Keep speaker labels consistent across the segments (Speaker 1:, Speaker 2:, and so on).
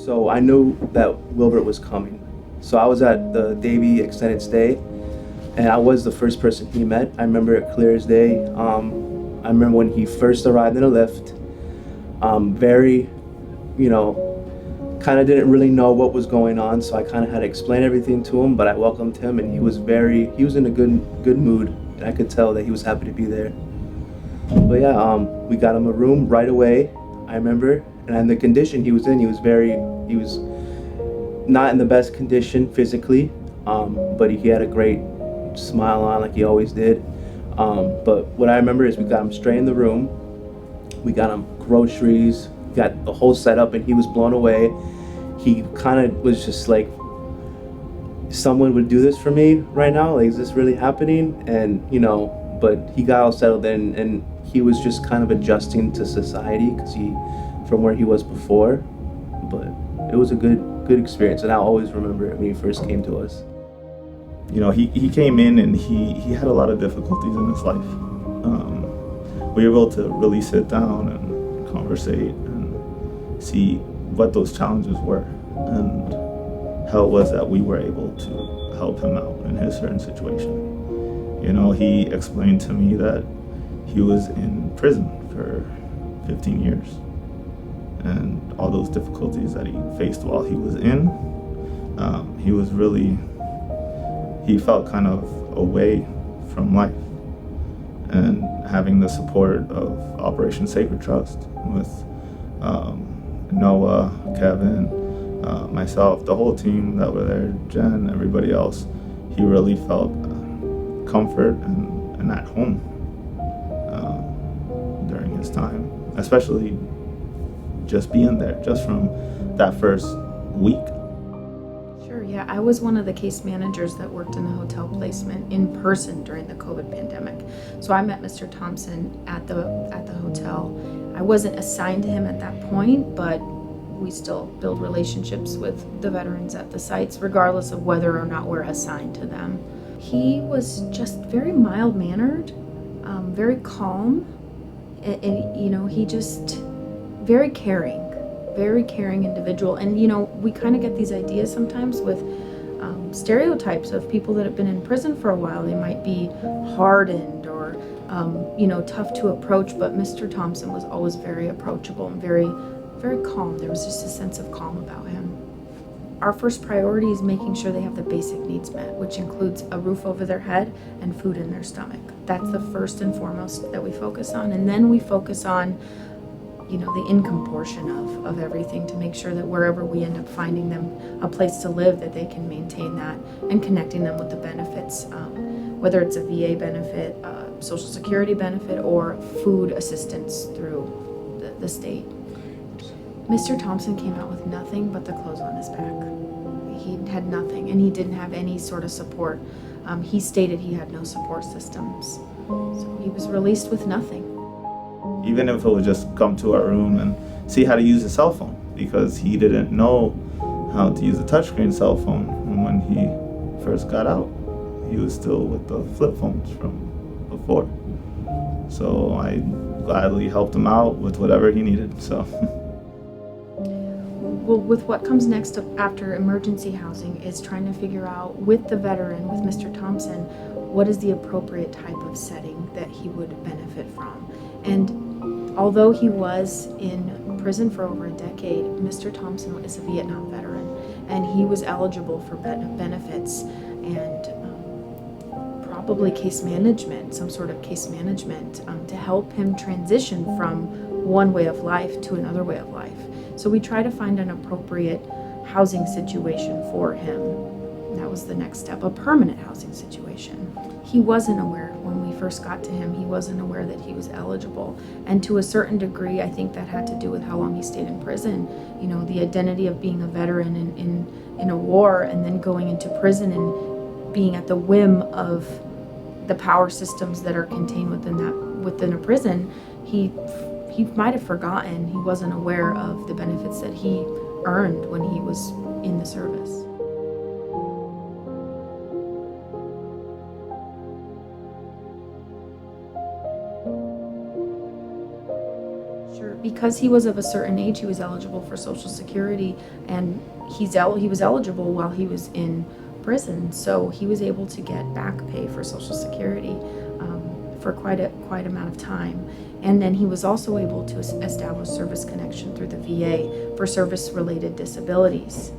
Speaker 1: So I knew that Wilburt was coming. So I was at the Davie extended stay, and I was the first person he met. I remember it clear as day. I remember when he first arrived in a lift. Very, you know, kind of didn't really know what was going on, so I kind of had to explain everything to him. But I welcomed him, and he was in a good mood, and I could tell that he was happy to be there. But yeah, we got him a room right away. I remember, and the condition he was in, he was not in the best condition physically, but he had a great smile on like he always did. But what I remember is we got him straight in the room. We got him groceries, got the whole setup, and he was blown away. He kind of was just like, someone would do this for me right now? Like, is this really happening? And, you know, but he got all settled in, and he was just kind of adjusting to society from where he was before. But it was a good experience, and I'll always remember it when he first came to us.
Speaker 2: You know, he came in and he had a lot of difficulties in his life. We were able to really sit down and conversate and see what those challenges were and how it was that we were able to help him out in his certain situation. You know, he explained to me that he was in prison for 15 years, and all those difficulties that he faced while he was in, he felt kind of away from life. And having the support of Operation Sacred Trust with Noah, Kevin, myself, the whole team that were there, Jen, everybody else, he really felt comfort and at home during his time, especially just being there, just from that first week.
Speaker 3: Sure, yeah, I was one of the case managers that worked in the hotel placement in person during the COVID pandemic. So I met Mr. Thompson at the hotel. I wasn't assigned to him at that point, but we still build relationships with the veterans at the sites, regardless of whether or not we're assigned to them. He was just very mild-mannered, very calm, and you know, he just very caring individual. And you know, we kind of get these ideas sometimes with stereotypes of people that have been in prison for a while. They might be hardened or you know, tough to approach, but Mr. Thompson was always very approachable and very calm. There was just a sense of calm about him. Our first priority is making sure they have the basic needs met, which includes a roof over their head and food in their stomach. That's the first and foremost that we focus on. And then we focus on, you know, the income portion of everything, to make sure that wherever we end up finding them a place to live, that they can maintain that, and connecting them with the benefits, whether it's a VA benefit, Social Security benefit, or food assistance through the state. Mr. Thompson came out with nothing but the clothes on his back. He had nothing, and he didn't have any sort of support. He stated he had no support systems. So he was released with nothing.
Speaker 2: Even if it would just come to our room and see how to use a cell phone, because he didn't know how to use a touchscreen cell phone. And when he first got out, he was still with the flip phones from before. So I gladly helped him out with whatever he needed. So.
Speaker 3: Well, with what comes next after emergency housing is trying to figure out with the veteran, with Mr. Thompson, what is the appropriate type of setting that he would benefit from. And although he was in prison for over a decade, Mr. Thompson is a Vietnam veteran, and he was eligible for benefits and probably case management, some sort of case management, to help him transition from one way of life to another way of life. So we try to find an appropriate housing situation for him. That was the next step, a permanent housing situation. He wasn't aware when we first got to him, he wasn't aware that he was eligible. And to a certain degree, I think that had to do with how long he stayed in prison. You know, the identity of being a veteran in a war, and then going into prison and being at the whim of the power systems that are contained within a prison. He might have forgotten, he wasn't aware of the benefits that he earned when he was in the service. because he was of a certain age, he was eligible for Social Security, and he was eligible while he was in prison, so he was able to get back pay for Social Security for quite amount of time. And then he was also able to establish service connection through the VA for service-related disabilities.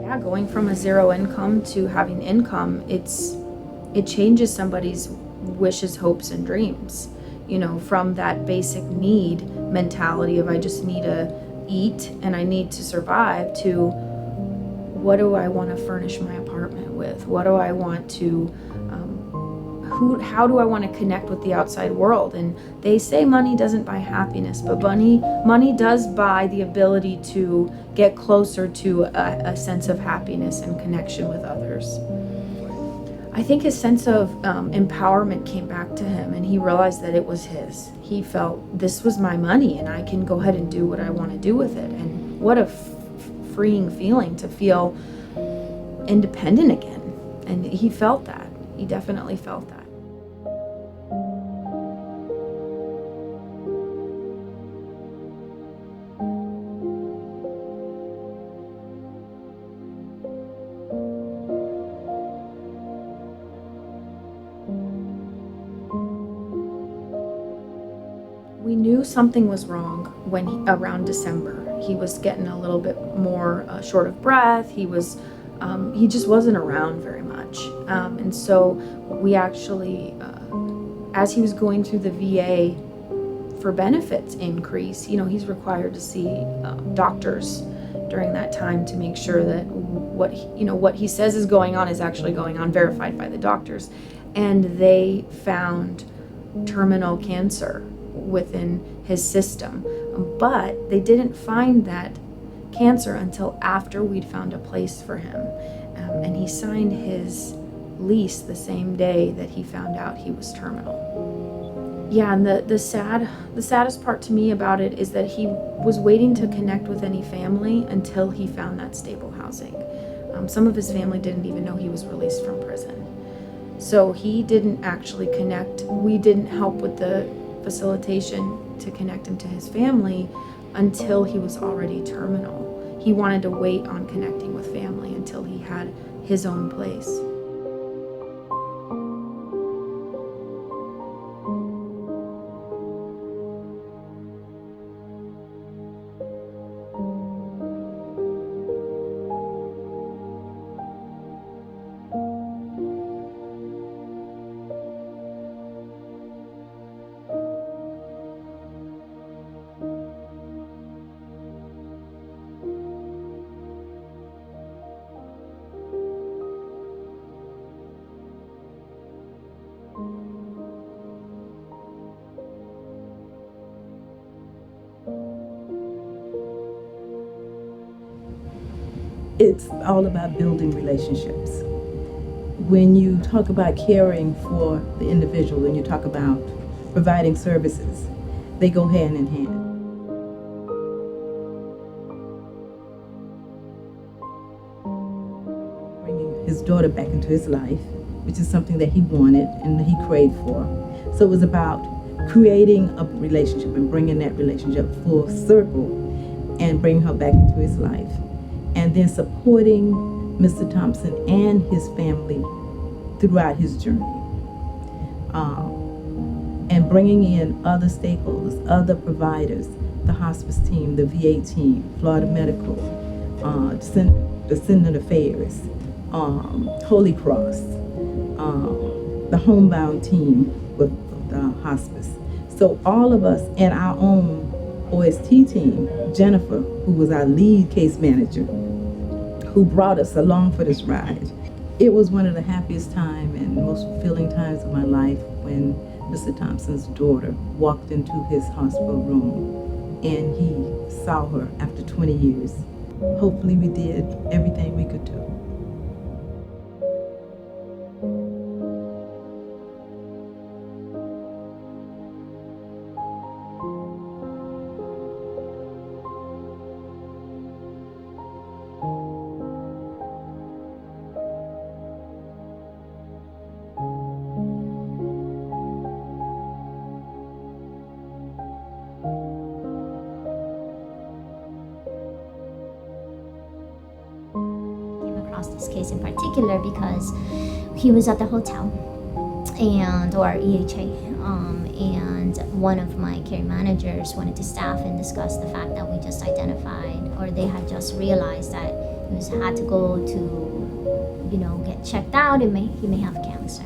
Speaker 3: Yeah, going from a zero income to having income, it changes somebody's wishes, hopes, and dreams. You know, from that basic need mentality of I just need to eat and I need to survive to what do I want to furnish my apartment with? What do I want to how do I want to connect with the outside world? And they say money doesn't buy happiness, but money does buy the ability to get closer to a sense of happiness and connection with others. I think his sense of empowerment came back to him, and he realized that it was his. He felt this was my money and I can go ahead and do what I want to do with it. And what a freeing feeling to feel independent again. And he felt that. He definitely felt that. We knew something was wrong when around December. He was getting a little bit more short of breath. He just wasn't around very much. And so we actually, as he was going through the VA for benefits increase, you know, he's required to see doctors during that time to make sure that what he says is going on is actually going on, verified by the doctors. And they found terminal cancer within his system, but they didn't find that cancer until after we'd found a place for him, and he signed his lease the same day that he found out he was terminal. Yeah, and the saddest part to me about it is that he was waiting to connect with any family until he found that stable housing. Some of his family didn't even know he was released from prison, so he didn't actually connect. We didn't help with the facilitation to connect him to his family until he was already terminal. He wanted to wait on connecting with family until he had his own place.
Speaker 4: It's all about building relationships. When you talk about caring for the individual and you talk about providing services, they go hand in hand. Bringing his daughter back into his life, which is something that he wanted and he craved for. So it was about creating a relationship and bringing that relationship full circle and bringing her back into his life. And then supporting Mr. Thompson and his family throughout his journey. And bringing in other stakeholders, other providers, the hospice team, the VA team, Florida Medical, Descendant Affairs, Holy Cross, the homebound team with the hospice. So all of us and our own OST team, Jennifer, who was our lead case manager, who brought us along for this ride. It was one of the happiest times and most fulfilling times of my life when Mr. Thompson's daughter walked into his hospital room and he saw her after 20 years. hopefully we did everything we could do.
Speaker 5: This case in particular because he was at the hotel and or EHA and one of my care managers wanted to staff and discuss the fact that we just identified, or they had just realized that he had to go to, get checked out and he may have cancer.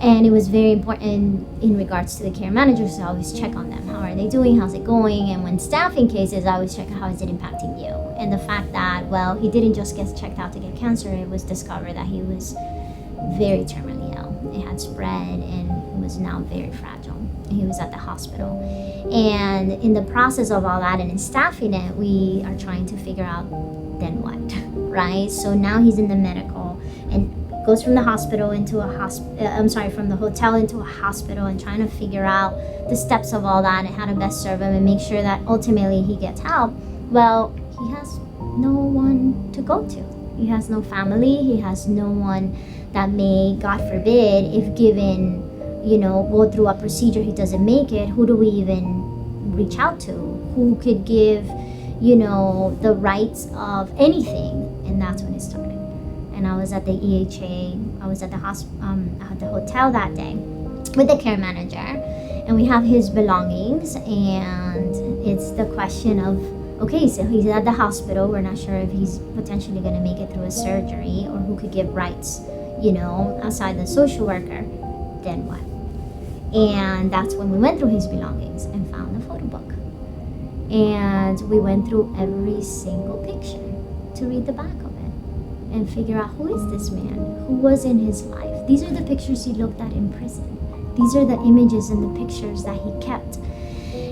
Speaker 5: And it was very important in regards to the care managers to always check on them. How are they doing? How's it going? And when staffing cases, I always check how is it impacting you. And the fact that, well, he didn't just get checked out to get cancer. It was discovered that he was very terminally ill. It had spread and was now very fragile. He was at the hospital. And in the process of all that and in staffing it, we are trying to figure out then what, right? So now he's in the medical and goes from the hospital into from the hotel into a hospital and trying to figure out the steps of all that and how to best serve him and make sure that ultimately he gets help. Well, he has no one to go to. He has no family. He has no one that may, God forbid, if given, go through a procedure, he doesn't make it, who do we even reach out to? Who could give, the rights of anything? And that's when it started. And I was at the EHA, I was at the hotel that day with the care manager, and we have his belongings, and it's the question of, okay, so he's at the hospital, we're not sure if he's potentially going to make it through a surgery or who could give rights, outside the social worker, then what? And that's when we went through his belongings and found the photo book. And we went through every single picture to read the back of it and figure out who is this man, who was in his life. These are the pictures he looked at in prison. These are the images and the pictures that he kept.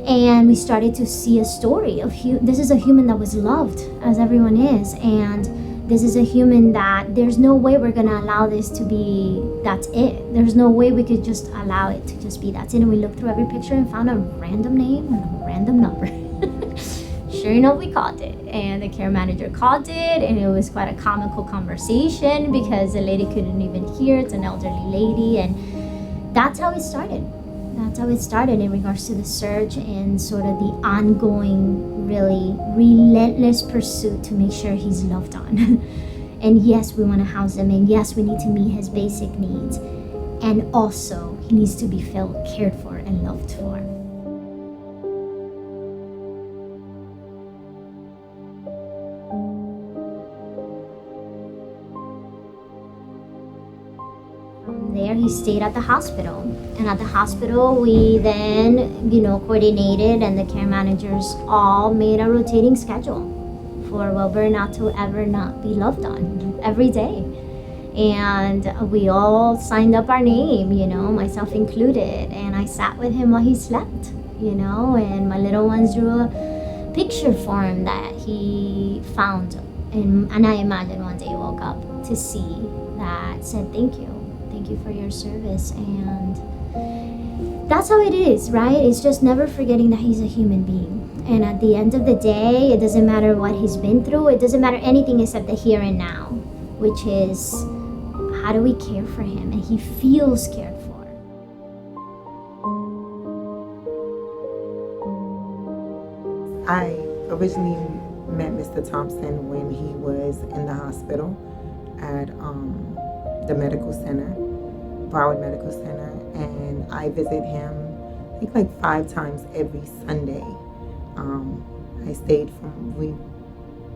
Speaker 5: And we started to see a story of this is a human that was loved, as everyone is, and this is a human that there's no way we're gonna allow this to be, that's it. There's no way we could just allow it to just be that's it. And we looked through every picture and found a random name and a random number. Sure enough, we called it, and the care manager called it, and it was quite a comical conversation because the lady couldn't even hear. It's an elderly lady, and that's how it started. That's how it started in regards to the search and sort of the ongoing, really relentless pursuit to make sure he's loved on. And yes, we want to house him, and yes, we need to meet his basic needs, and also he needs to be felt cared for and loved for. There he stayed at the hospital, and at the hospital we then coordinated, and the care managers all made a rotating schedule for Wilbur not to ever not be loved on every day. And we all signed up our name, myself included, and I sat with him while he slept, and my little ones drew a picture for him that he found, and I imagine one day he woke up to see that said thank you for your service. And that's how it is, right? It's just never forgetting that he's a human being, and at the end of the day, it doesn't matter what he's been through, it doesn't matter anything except the here and now, which is how do we care for him and he feels cared for.
Speaker 6: I originally met Mr. Thompson when he was in the hospital at the medical center, Broward Medical Center, and I visit him I think like 5 times every Sunday. I stayed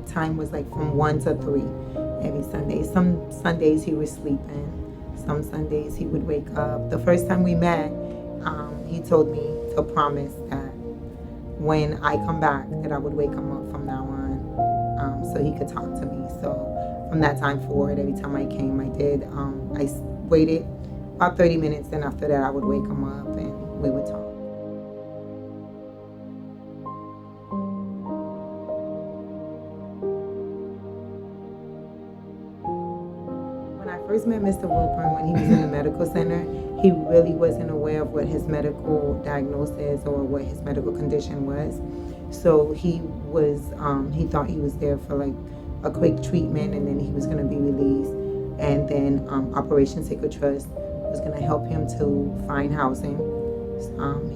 Speaker 6: time was like from 1 to 3 every Sunday. Some Sundays he was sleeping, some Sundays he would wake up. The first time we met, he told me to promise that when I come back that I would wake him up from now on, so he could talk to me. So from that time forward, every time I came, I did. I waited about 30 minutes, and after that, I would wake him up and we would talk. first met Mr. Wilburt when he was in the medical center, he really wasn't aware of what his medical diagnosis or what his medical condition was. So he thought he was there for like a quick treatment and then he was going to be released. And then Operation Sacred Trust was going to help him to find housing.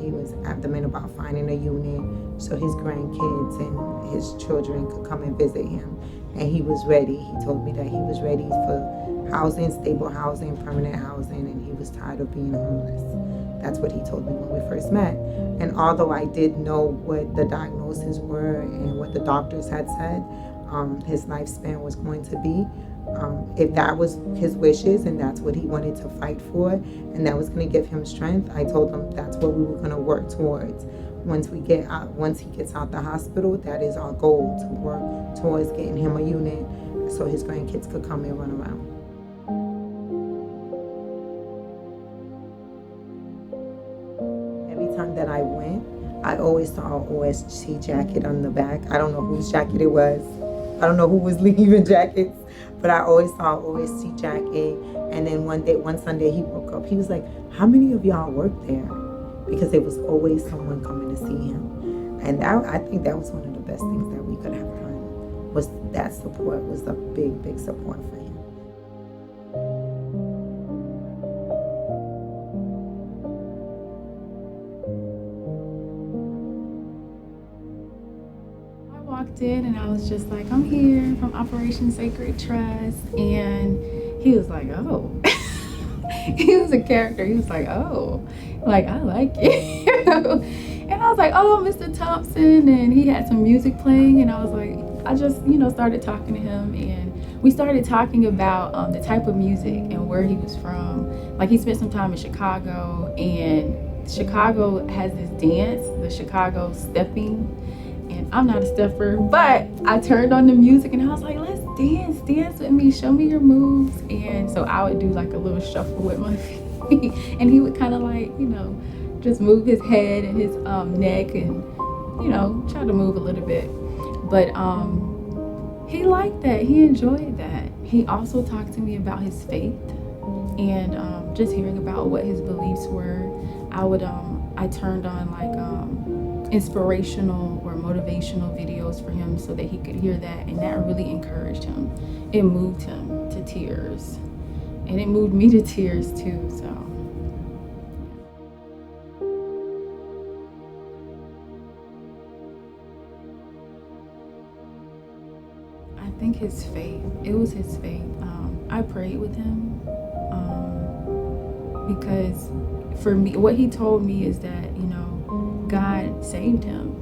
Speaker 6: He was adamant about finding a unit so his grandkids and his children could come and visit him. And he was ready. He told me that he was ready for housing, stable housing, permanent housing, and he was tired of being homeless. That's what he told me when we first met. And although I did know what the diagnoses were and what the doctors had said his lifespan was going to be, if that was his wishes and that's what he wanted to fight for and that was going to give him strength, I told him that's what we were going to work towards. Once he gets out the hospital, that is our goal, to work towards getting him a unit so his grandkids could come and run around. Every time that I went, I always saw an OST jacket on the back. I don't know whose jacket it was. I don't know who was leaving jackets, but I always saw an OST jacket. And then one Sunday he woke up. He was like, "How many of y'all work there?" Because there was always someone coming to see him. And I think that was one of the best things that we could have done, was that support was a big, big support for him.
Speaker 7: I walked in and I was just like, "I'm here from Operation Sacred Trust," and he was like, "Oh." He was a character. He was like, "Oh, like, I like it." And I was like, "Oh, Mr. Thompson," and he had some music playing, and I was like, I just, started talking to him, and we started talking about the type of music and where he was from. Like, he spent some time in Chicago, and Chicago has this dance, the Chicago stepping, and I'm not a stepper, but I turned on the music and I was like, "Let's dance with me, show me your moves." And so I would do like a little shuffle with my feet, and he would kind of like, just move his head and his neck and, try to move a little bit. But he liked that, he enjoyed that. He also talked to me about his faith and just hearing about what his beliefs were. I turned on like inspirational or motivational videos for him so that he could hear that, and that really encouraged him. It moved him to tears, and it moved me to tears too. So I think his faith, it was his faith. I prayed with him because for me, what he told me is that, God saved him.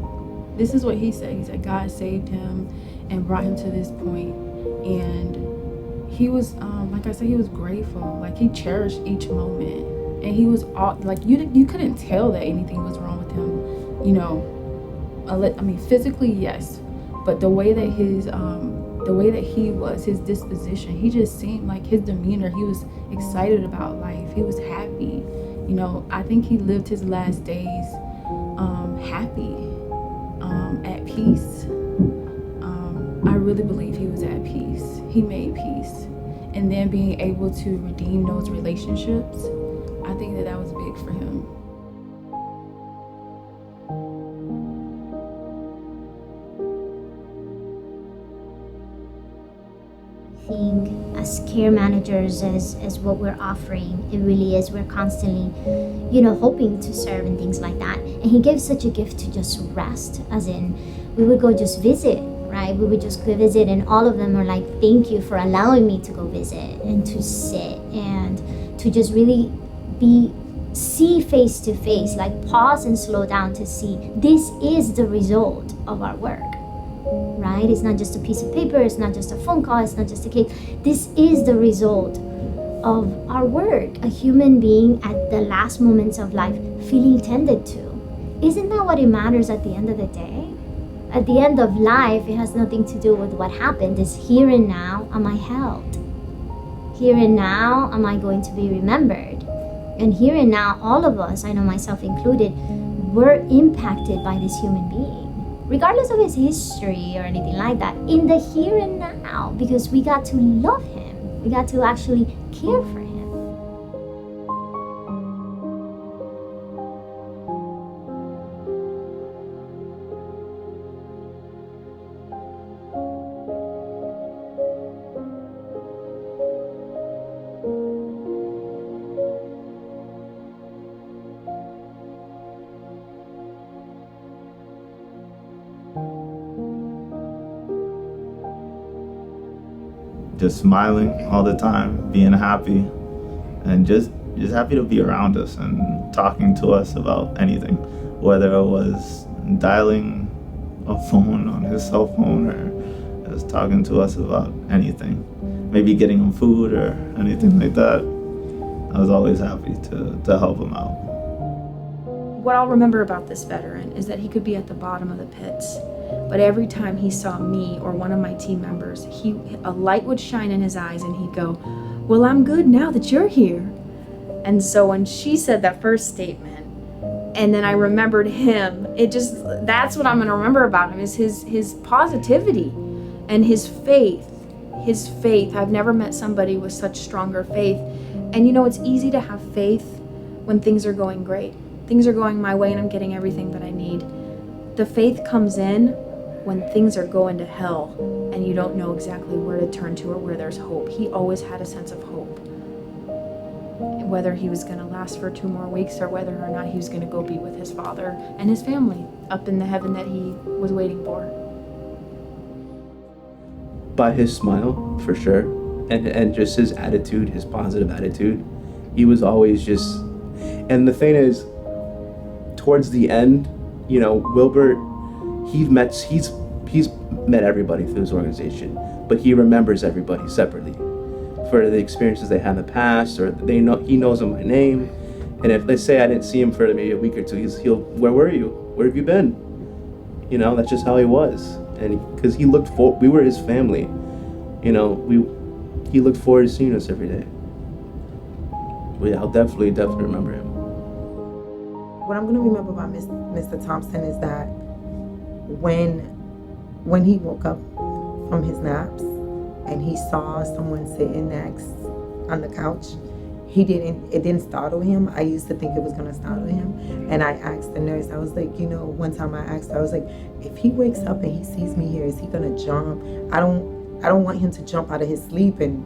Speaker 7: This is what he said. He said God saved him and brought him to this point. And he was, like I said, he was grateful. Like, he cherished each moment. And he was all, like, you couldn't tell that anything was wrong with him, physically, yes. But the way that he was, his disposition, he just seemed like his demeanor, he was excited about life. He was happy. I think he lived his last days happy, at peace. I really believe he was at peace. He made peace. And then being able to redeem those relationships, I think that was big for him.
Speaker 5: I think as care managers, as what we're offering, it really is, we're constantly, hoping to serve and things like that. And he gave such a gift to just rest, as in, we would go just visit, right? We would just go visit, and all of them are like, "Thank you for allowing me to go visit and to sit and to just really see face to face, like pause and slow down to see this is the result of our work." Right? It's not just a piece of paper, it's not just a phone call, it's not just a cake. This is the result of our work. A human being at the last moments of life feeling tended to. Isn't that what it matters at the end of the day? At the end of life, it has nothing to do with what happened. It's here and now, am I held? Here and now, am I going to be remembered? And here and now, all of us, I know myself included, were impacted by this human being. Regardless of his history or anything like that, in the here and now, because we got to love him. We got to actually care for him.
Speaker 2: Just smiling all the time, being happy, and just happy to be around us and talking to us about anything, whether it was dialing a phone on his cell phone or just talking to us about anything, maybe getting him food or anything like that. I was always happy to help him out.
Speaker 3: What I'll remember about this veteran is that he could be at the bottom of the pits, but every time he saw me or one of my team members, a light would shine in his eyes and he'd go, "Well, I'm good now that you're here." And so when she said that first statement, and then I remembered him, that's what I'm gonna remember about him, is his positivity and his faith. His faith. I've never met somebody with such stronger faith. And you know, it's easy to have faith when things are going great. Things are going my way and I'm getting everything that I need. The faith comes in when things are going to hell and you don't know exactly where to turn to or where there's hope. He always had a sense of hope. Whether he was going to last for 2 more weeks or whether or not he was going to go be with his father and his family up in the heaven that he was waiting for.
Speaker 1: By his smile, for sure, and just his attitude, his positive attitude. He was always just, and the thing is, towards the end, you know, Wilburt, he's met everybody through his organization, but he remembers everybody separately for the experiences they had in the past, or he knows them by name. And if they say I didn't see him for maybe a week or two, he'll, "Where were you? Where have you been?" You know, that's just how he was. And because we were his family, you know, he looked forward to seeing us every day. But yeah, I'll definitely remember him.
Speaker 6: What I'm going to remember about Mr. Thompson is that when he woke up from his naps and he saw someone sitting next on the couch, it didn't startle him. I used to think it was going to startle him. And I asked the nurse, I was like, you know, one time I asked her, I was like, if he wakes up and he sees me here, is he going to jump? I don't want him to jump out of his sleep and,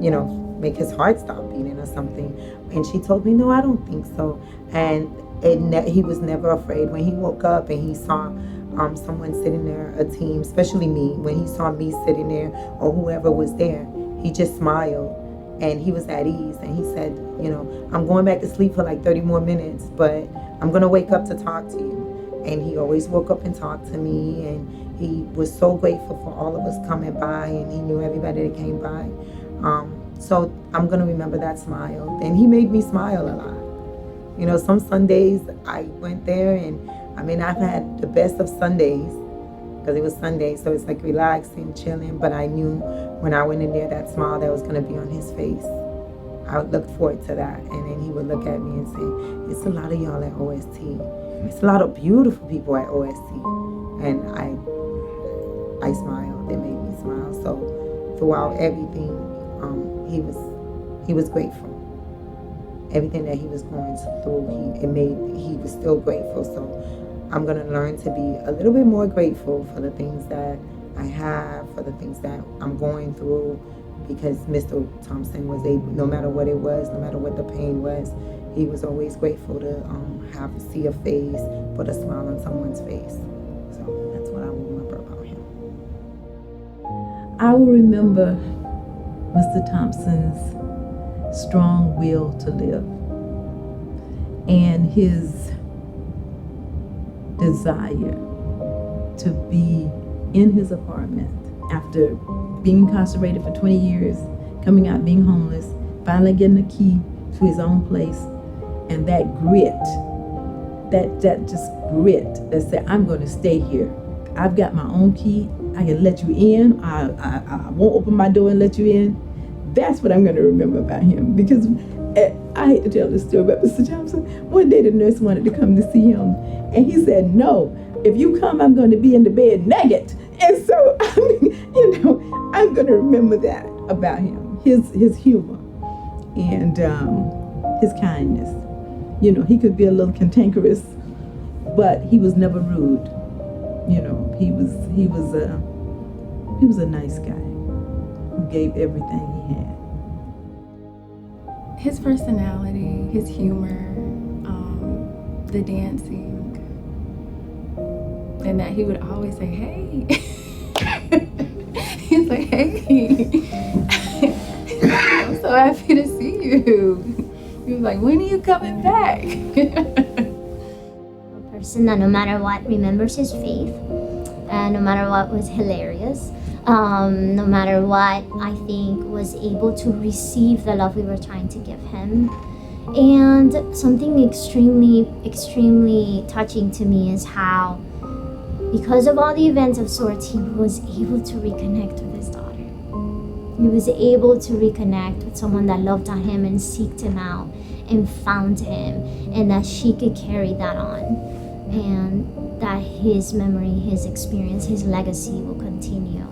Speaker 6: you know, make his heart stop beating or something. And she told me, no, I don't think so. And he was never afraid. When he woke up and he saw someone sitting there, a team, especially me, when he saw me sitting there or whoever was there, he just smiled and he was at ease. And he said, you know, I'm going back to sleep for like 30 more minutes, but I'm going to wake up to talk to you. And he always woke up and talked to me, and he was so grateful for all of us coming by, and he knew everybody that came by. So I'm going to remember that smile. And he made me smile a lot. You know, some Sundays I went there, and I mean, I've had the best of Sundays because it was Sunday, so it's like relaxing, chilling. But I knew when I went in there, that smile that was going to be on his face. I would look forward to that. And then he would look at me and say, it's a lot of y'all at OST. It's a lot of beautiful people at OST. And I smiled. It made me smile. So throughout everything, he was grateful. Everything that he was going through, he was still grateful. So I'm going to learn to be a little bit more grateful for the things that I have, for the things that I'm going through, because Mr. Thompson was able, no matter what it was, no matter what the pain was, he was always grateful to see a face, put a smile on someone's face. So that's what I will remember about him.
Speaker 4: I will remember Mr. Thompson's strong will to live and his desire to be in his apartment after being incarcerated for 20 years, coming out being homeless, finally getting a key to his own place, and that grit, that just grit that said, I'm going to stay here. I've got my own key. I can let you in. I won't open my door and let you in. That's what I'm going to remember about him, because I hate to tell this story about Mr. Thompson. One day the nurse wanted to come to see him, and he said, no, if you come, I'm going to be in the bed naked. And so, I mean, you know, I'm going to remember that about him. his humor and his kindness. You know, he could be a little cantankerous, but he was never rude. You know, he was a nice guy who gave everything he had.
Speaker 7: His personality, his humor, the dancing, and that he would always say, "Hey." He's like, "Hey, I'm so happy to see you." He was like, "When are you coming back?"
Speaker 5: A person that no matter what remembers his faith, and no matter what was hilarious, no matter what, I think was able to receive the love we were trying to give him. And something extremely touching to me is how, because of all the events of sorts, he was able to reconnect with his daughter. He was able to reconnect with someone that loved on him and seeked him out and found him, and that she could carry that on, and that his memory, his experience, his legacy will continue.